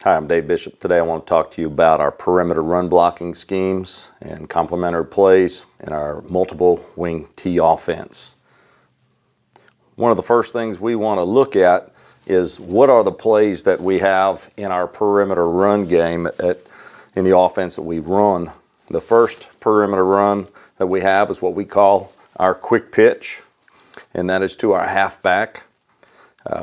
Hi, I'm Dave Bishop. Today I want to talk to you about our perimeter run blocking schemes and complementary plays in our multiple wing T offense. One of the first things we want to look at is what are the plays that we have in our perimeter run game in the offense that we run. The first perimeter run that we have is what we call our quick pitch, and that is to our halfback.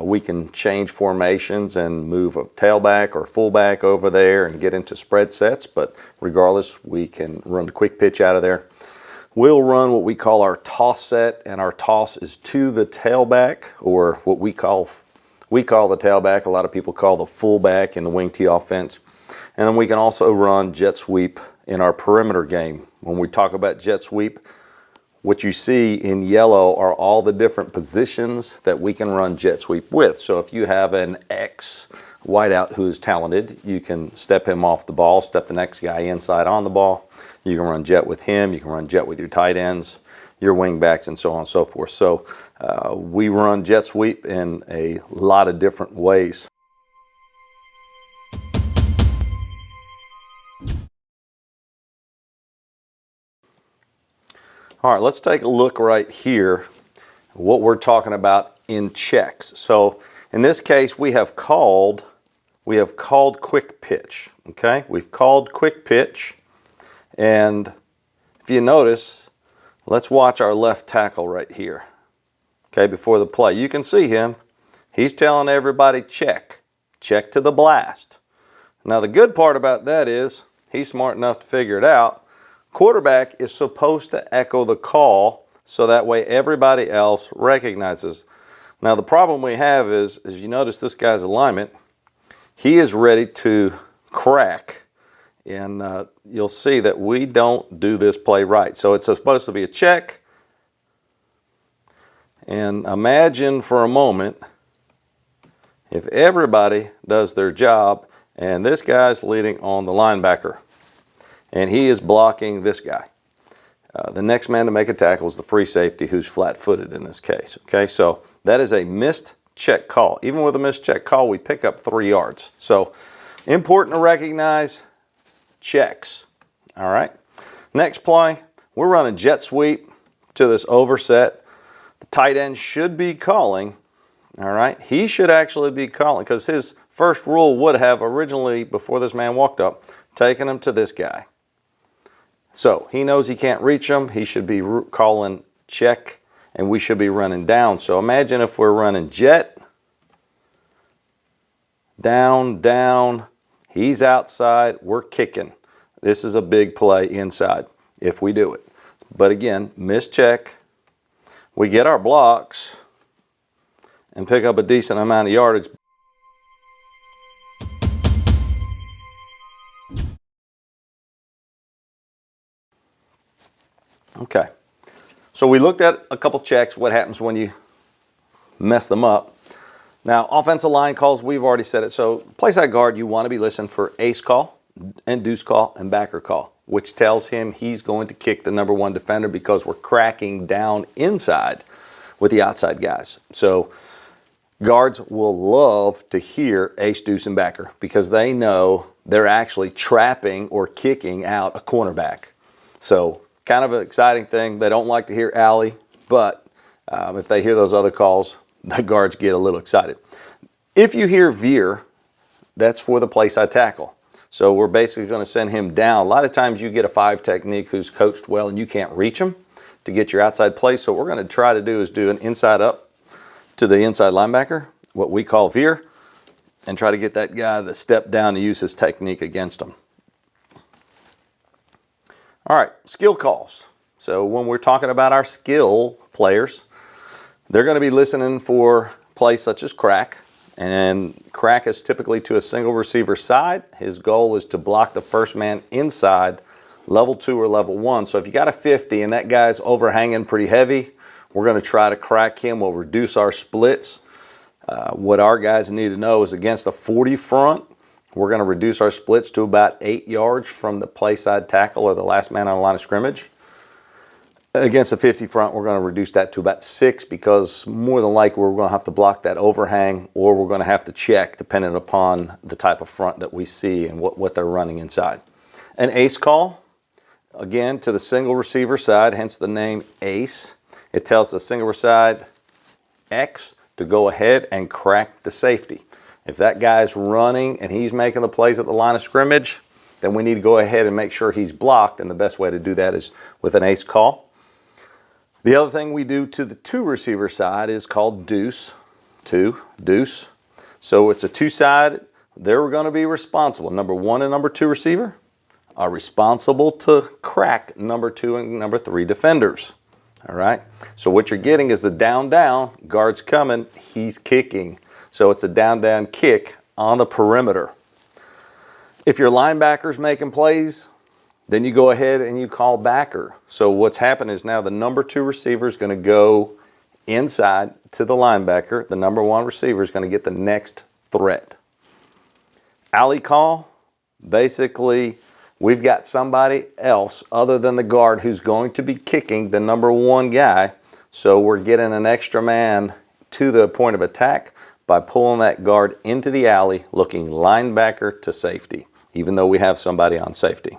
We can change formations and move a tailback or fullback over there and get into spread sets, but regardless, we can run the quick pitch out of there. We'll run what we call our toss set, and our toss is to the tailback, or what we call the tailback. A lot of people call the fullback in the wing T offense. And then we can also run jet sweep in our perimeter game. When we talk about jet sweep, what you see in yellow are all the different positions that we can run jet sweep with. So if you have an X wideout who is talented, you can step him off the ball, step the next guy inside on the ball. You can run jet with him, you can run jet with your tight ends, your wing backs, and so on and so forth. So we run jet sweep in a lot of different ways. All right, let's take a look right here at what we're talking about in checks. So in this case, we have called quick pitch. Okay, we've called quick pitch, and if you notice, let's watch our left tackle right here. Okay, before the play, you can see him. He's telling everybody check to the blast. Now the good part about that is he's smart enough to figure it out. Quarterback is supposed to echo the call so that way everybody else recognizes. Now the problem we have is, as you notice this guy's alignment, he is ready to crack, and you'll see that we don't do this play right. So it's supposed to be a check, and imagine for a moment if everybody does their job and this guy's leading on the linebacker, and he is blocking this guy. The next man to make a tackle is the free safety, who's flat-footed in this case. Okay, so that is a missed check call. Even with a missed check call, we pick up 3 yards. So important to recognize checks. All right, next play, we're running jet sweep to this overset. The tight end should be calling. All right, he should actually be calling, because his first rule would have originally, before this man walked up, taken him to this guy. So he knows he can't reach him. He should be calling check, and we should be running down. So imagine if we're running jet, down, down. He's outside. We're kicking. This is a big play inside if we do it. But again, miss check. We get our blocks and pick up a decent amount of yardage. Okay, so we looked at a couple checks, what happens when you mess them up. Now, offensive line calls, we've already said it. So play side guard, you want to be listening for ace call and deuce call and backer call, which tells him he's going to kick the #1 defender because we're cracking down inside with the outside guys. So guards will love to hear ace, deuce, and backer because they know they're actually trapping or kicking out a cornerback. So kind of an exciting thing. They don't like to hear alley, but if they hear those other calls, the guards get a little excited. If you hear veer, that's for the play side tackle. So we're basically going to send him down. A lot of times you get a 5 technique who's coached well and you can't reach him to get your outside play. So what we're going to try to do is do an inside up to the inside linebacker, what we call veer, and try to get that guy to step down and use his technique against him. All right, skill calls. So when we're talking about our skill players, they're going to be listening for plays such as crack. And crack is typically to a single receiver side. His goal is to block the first man inside level 2 or level 1. So if you got a 50 and that guy's overhanging pretty heavy, we're going to try to crack him. We'll reduce our splits. What our guys need to know is against a 40 front, we're going to reduce our splits to about 8 yards from the play side tackle or the last man on the line of scrimmage. Against a 50 front, we're going to reduce that to about 6 because more than likely we're going to have to block that overhang, or we're going to have to check depending upon the type of front that we see and what they're running inside. An ace call, again, to the single receiver side, hence the name ace. It tells the single side X to go ahead and crack the safety. If that guy's running and he's making the plays at the line of scrimmage, then we need to go ahead and make sure he's blocked, and the best way to do that is with an ace call. The other thing we do to the 2 receiver side is called deuce. 2, deuce. So it's a 2-side. They're going to be responsible. Number 1 and number 2 receiver are responsible to crack number 2 and number 3 defenders. All right. So what you're getting is the down, guard's coming, he's kicking. So it's a down kick on the perimeter. If your linebacker's making plays, then you go ahead and you call backer. So what's happened is now the number 2 receiver is going to go inside to the linebacker. The number 1 receiver is going to get the next threat. Alley call, basically we've got somebody else other than the guard who's going to be kicking the number 1 guy. So we're getting an extra man to the point of attack by pulling that guard into the alley, looking linebacker to safety, even though we have somebody on safety.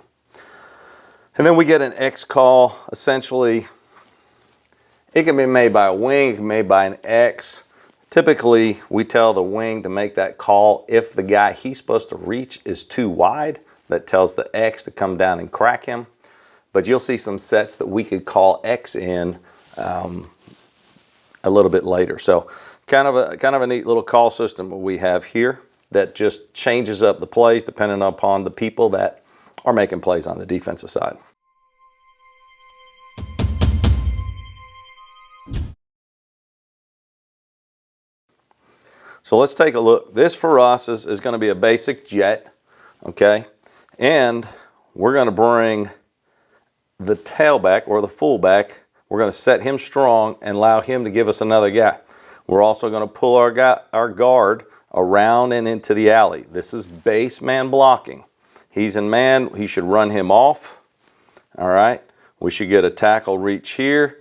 And then we get an X call. Essentially, it can be made by a wing, it can be made by an X. Typically, we tell the wing to make that call if the guy he's supposed to reach is too wide. That tells the X to come down and crack him. But you'll see some sets that we could call X in a little bit later. So kind of a neat little call system we have here that just changes up the plays depending upon the people that are making plays on the defensive side. So let's take a look. This for us is going to be a basic jet, okay? And we're going to bring the tailback or the fullback. We're going to set him strong and allow him to give us another guy. We're also going to pull our guard around and into the alley. This is base man blocking. He's in man. He should run him off. All right. We should get a tackle reach here.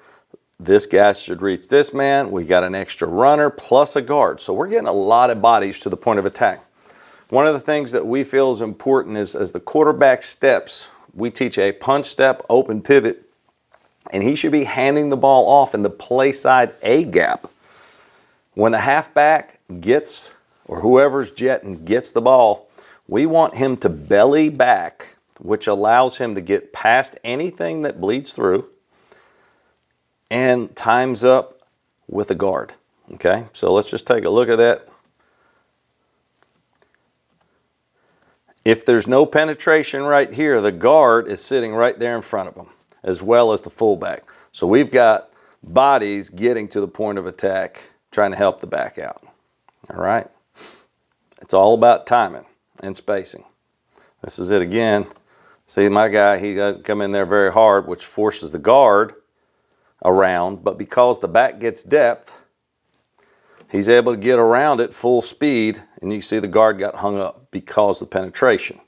This guy should reach this man. We got an extra runner plus a guard. So we're getting a lot of bodies to the point of attack. One of the things that we feel is important is as the quarterback steps, we teach a punch step, open pivot, and he should be handing the ball off in the play side A gap. When the halfback gets, or whoever's jetting gets the ball, we want him to belly back, which allows him to get past anything that bleeds through and times up with a guard. Okay, so let's just take a look at that. If there's no penetration right here, the guard is sitting right there in front of him, as well as the fullback. So we've got bodies getting to the point of attack, trying to help the back out. All right. It's all about timing and spacing. This is it again. See, my guy, he doesn't come in there very hard, which forces the guard around, but because the back gets depth, he's able to get around it full speed, and you see the guard got hung up because of the penetration.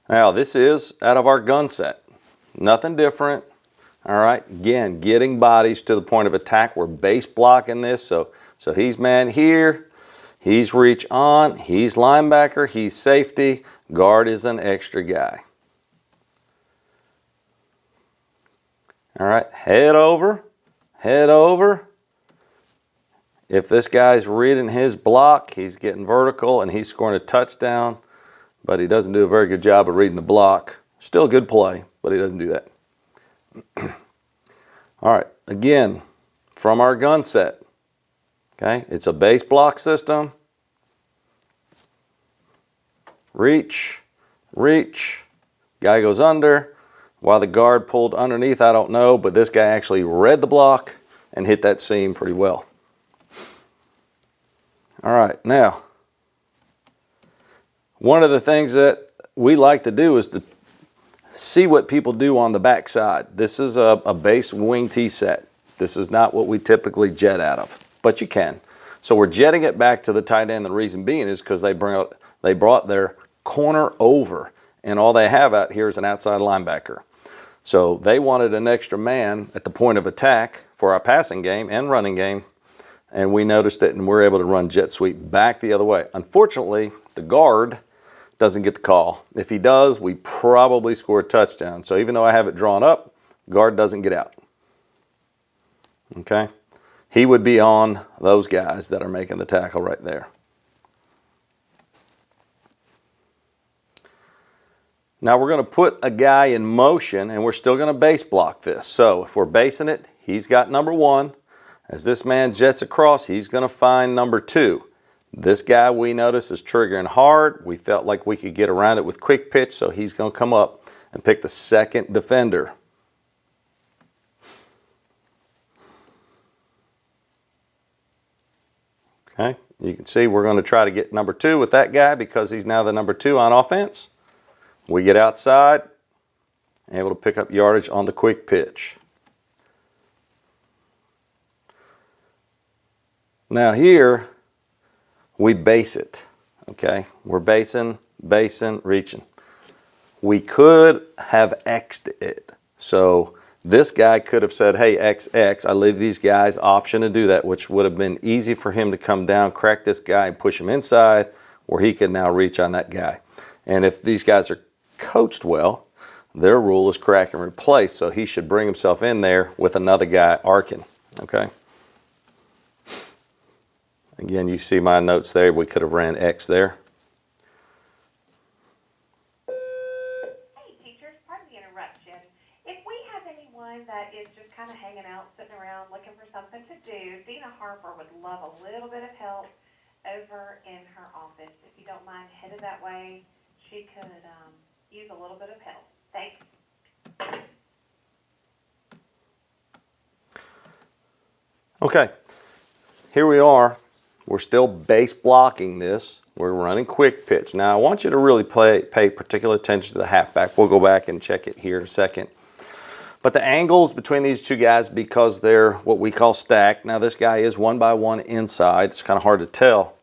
Now, this is out of our gun set. Nothing different. All right, again, getting bodies to the point of attack. We're base blocking this, so he's man here, he's reach on, he's linebacker, he's safety, guard is an extra guy. All right, head over, head over. If this guy's reading his block, he's getting vertical and he's scoring a touchdown, but he doesn't do a very good job of reading the block. Still a good play, but he doesn't do that. All right, again, from our gun set, okay, it's a base block system. Reach, reach, guy goes under. Why the guard pulled underneath, I don't know, but this guy actually read the block and hit that seam pretty well. All right, now, one of the things that we like to do is to see what people do on the back side. This is a base wing tee set. This is not what we typically jet out of, but you can. So we're jetting it back to the tight end. The reason being is because they brought their corner over, and all they have out here is an outside linebacker. So they wanted an extra man at the point of attack for our passing game and running game, and we noticed it, and we're able to run jet sweep back the other way. Unfortunately, the guard doesn't get the call. If he does, we probably score a touchdown. So even though I have it drawn up, guard doesn't get out. Okay? He would be on those guys that are making the tackle right there. Now we're going to put a guy in motion, and we're still going to base block this. So if we're basing it, he's got number 1. As this man jets across, he's going to find number 2. This guy we notice is triggering hard. We felt like we could get around it with quick pitch, so he's going to come up and pick the second defender. Okay, you can see we're going to try to get number 2 with that guy because he's now the number 2 on offense. We get outside, able to pick up yardage on the quick pitch. Now here, we base it, okay? We're basing, reaching. We could have X'd it. So this guy could have said, hey, XX, I leave these guys option to do that, which would have been easy for him to come down, crack this guy, and push him inside, where he can now reach on that guy. And if these guys are coached well, their rule is crack and replace, so he should bring himself in there with another guy arcing, okay? Again, you see my notes there. We could have ran X there. Hey, teachers, pardon the interruption. If we have anyone that is just kind of hanging out, sitting around, looking for something to do, Dina Harper would love a little bit of help over in her office. If you don't mind headed that way, she could use a little bit of help. Thanks. Okay, here we are. We're still base blocking this. We're running quick pitch. Now I want you to really pay particular attention to the halfback. We'll go back and check it here in a second. But the angles between these two guys, because they're what we call stacked. Now this guy is 1 by 1 inside. It's kind of hard to tell.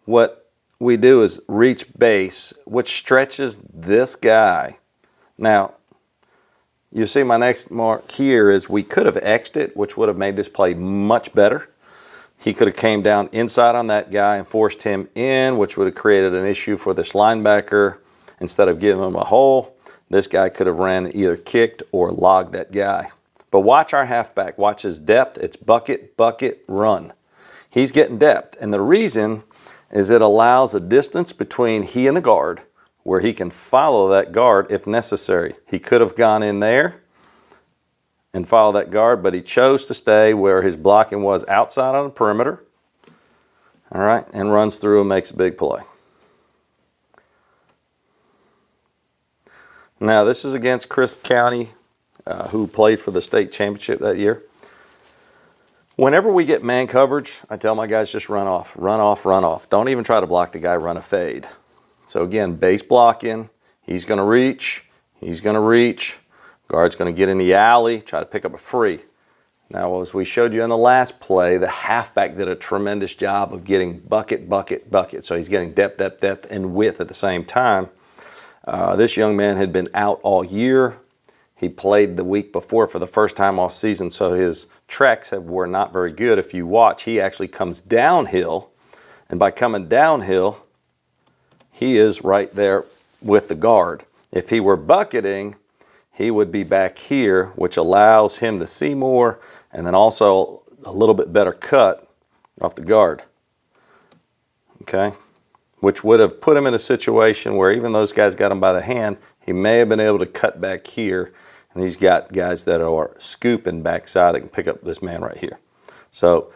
What we do is reach base, which stretches this guy. Now, you see my next mark here is we could have X'd it, which would have made this play much better. He could have came down inside on that guy and forced him in, which would have created an issue for this linebacker. Instead of giving him a hole, this guy could have ran either kicked or logged that guy. But watch our halfback. Watch his depth. It's bucket, bucket, run. He's getting depth. And the reason is it allows a distance between he and the guard where he can follow that guard if necessary. He could have gone in there and follow that guard, but he chose to stay where his blocking was outside on the perimeter. All right, and runs through and makes a big play. Now this is against Crisp County, who played for the state championship that year. Whenever we get man coverage, I tell my guys just run off, run off, run off. Don't even try to block the guy, run a fade. So again, base blocking, he's going to reach, he's going to reach. Guard's going to get in the alley, try to pick up a free. Now, as we showed you in the last play, the halfback did a tremendous job of getting bucket, bucket, bucket. So he's getting depth, depth, depth, and width at the same time. This young man had been out all year. He played the week before for the first time all season, so his tracks were not very good. If you watch, he actually comes downhill, and by coming downhill, he is right there with the guard. If he were bucketing, he would be back here, which allows him to see more, and then also a little bit better cut off the guard, okay? Which would have put him in a situation where even those guys got him by the hand, he may have been able to cut back here, and he's got guys that are scooping backside that can pick up this man right here. So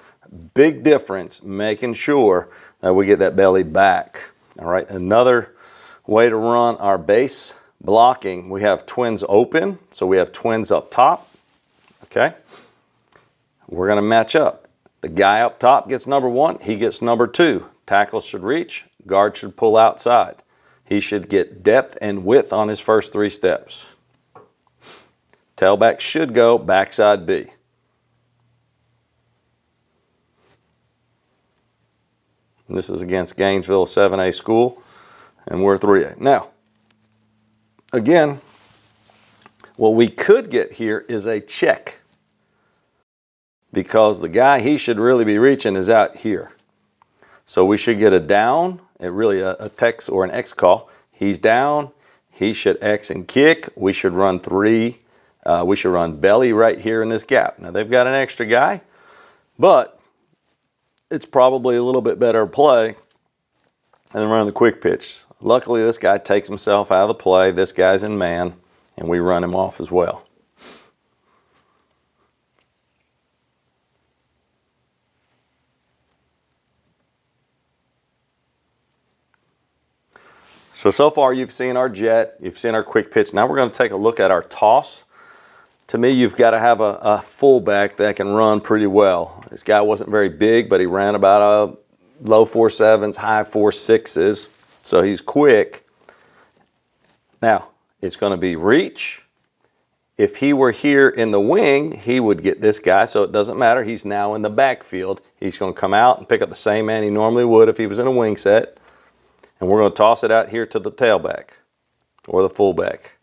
big difference, making sure that we get that belly back. All right, another way to run our base blocking, we have twins open, so we have twins up top, okay? We're gonna match up. The guy up top gets number 1, he gets number 2. Tackle should reach, guard should pull outside. He should get depth and width on his first 3 steps. Tailback should go backside B. And this is against Gainesville 7A school, and we're 3A. Now, again, What we could get here is a check, because the guy he should really be reaching is out here. So we should get a down, really a text or an X call. He's down, he should X and kick. We should run 3. We should run belly right here in this gap. Now they've got an extra guy, but it's probably a little bit better play than running the quick pitch. Luckily this guy takes himself out of the play. This guy's in man, and we run him off as well. So far you've seen our jet, you've seen our quick pitch. Now we're going to take a look at our toss. To me, you've got to have a fullback that can run pretty well. This guy wasn't very big, but he ran about a low 4.7s, high 4.6s, so he's quick. Now, it's going to be reach. If he were here in the wing, he would get this guy, so it doesn't matter. He's now in the backfield. He's going to come out and pick up the same man he normally would if he was in a wing set. And we're going to toss it out here to the tailback or the fullback.